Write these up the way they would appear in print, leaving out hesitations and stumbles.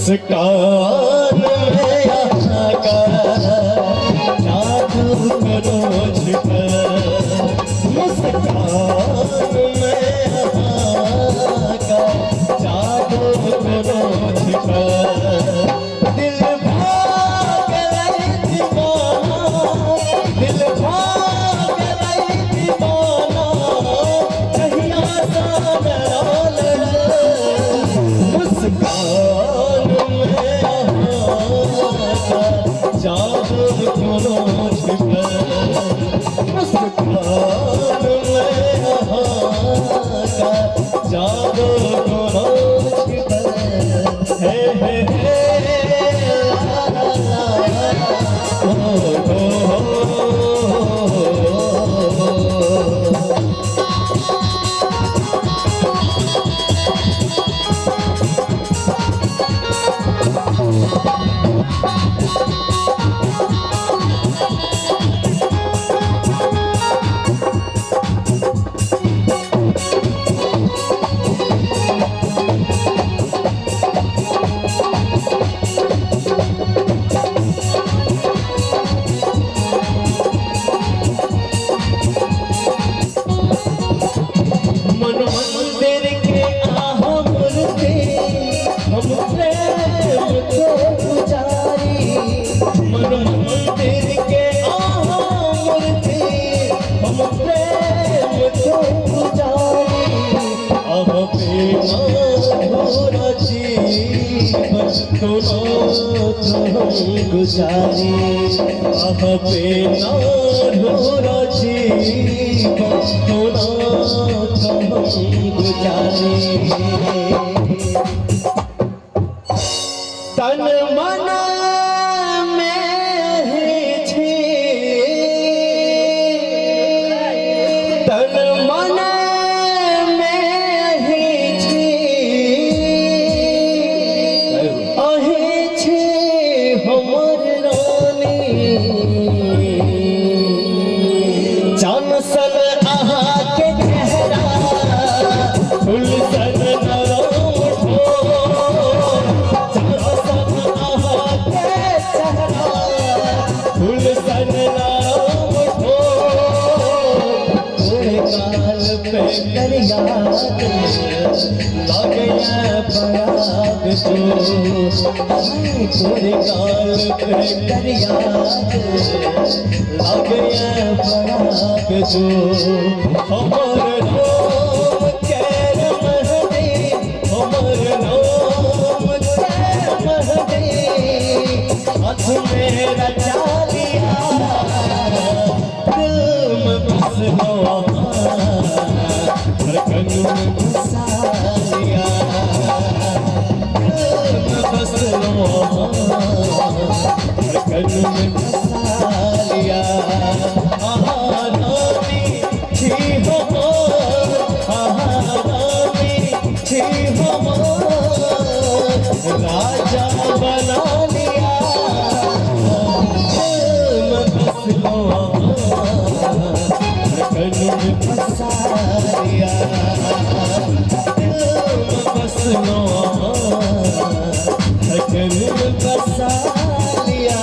मुस्कान में यहाँ का जादू करो छिपा, मुस्कान में यहाँ का जादू करो छिपा। दिल भाग रही दीवाना, दिल भाग रही दीवाना, कहीं आसान मुस्कान जादू करो छिपा, मुस्कान में यहाँ का जादू करो छिपा। हे हे हे ला ला ला ओ हो गुजारी आह पे ना ढोरा जीवन गुजारी। तन मन में छे, तन मन में छे, आहे छे हमर रानी। जान सन आहा के चेहरा, फूल सन नरम ठोर, जान सन आहा के चेहरा, फूल सन नरम ठोर। तोरे गाल पे करिया लागया पराग तो, तोरे गाल पे करिया लागया पराग तो। हमर नाम कैर महदी, हमर नाम कैर महदी, हाथ में रचा लिया, दिल में बस लो, धड़कन में बसा लिया, दिल में बस लो, धड़कन में बसा लिया। आहा रानी थी हमर, आहा रानी थी हमर, राजा बना लिया, दिल में बस लो, धड़कन में बसा लिया, दिल में बस लो, धड़कन में बसा लिया।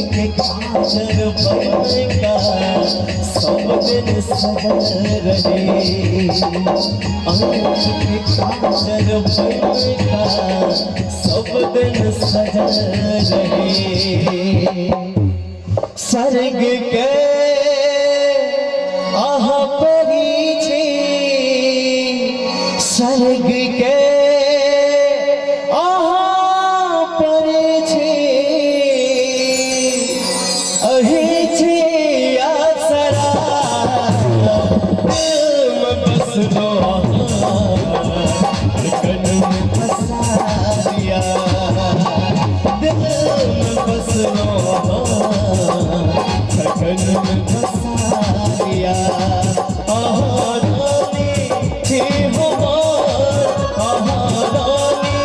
के काजर बनेगा सब दिन सजल रहे, आँख के काजर बनेगा सब दिन सजल रहे। स्वर्ग के आह परी छी, स्वर्ग लो धड़कन में बसा लिया। रानी थी हमार, रानी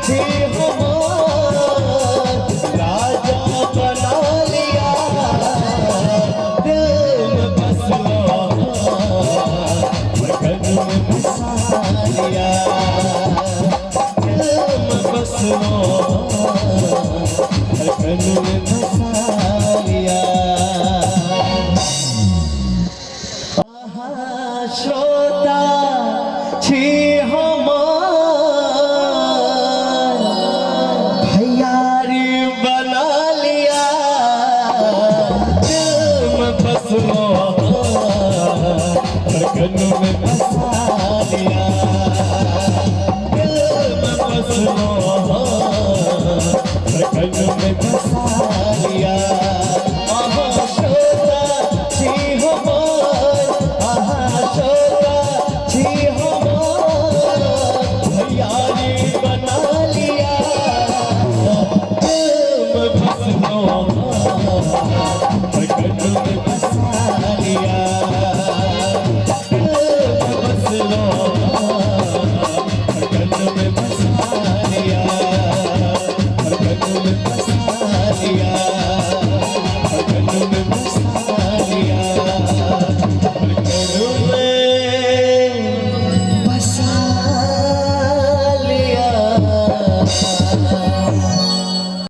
थी हमार, राजा बना लिया। दिल में बस लो धड़कन में बसा लिया। दिल में बस लो धड़कन में बसा लिया। श्रोता छी हमार, भैयारी बना लिया। दिल में बस लो धड़कन में बसा लिया। दिल में बस लो धड़कन में बसा लिया। श्रोता छी हमार, श्रोता छी हमार, भैयारी बना लिया। दिल में बस लो धड़कन में बसा लिया। दिल में बस लो धड़कन में बसा लिया। धड़कन में बसा लिया।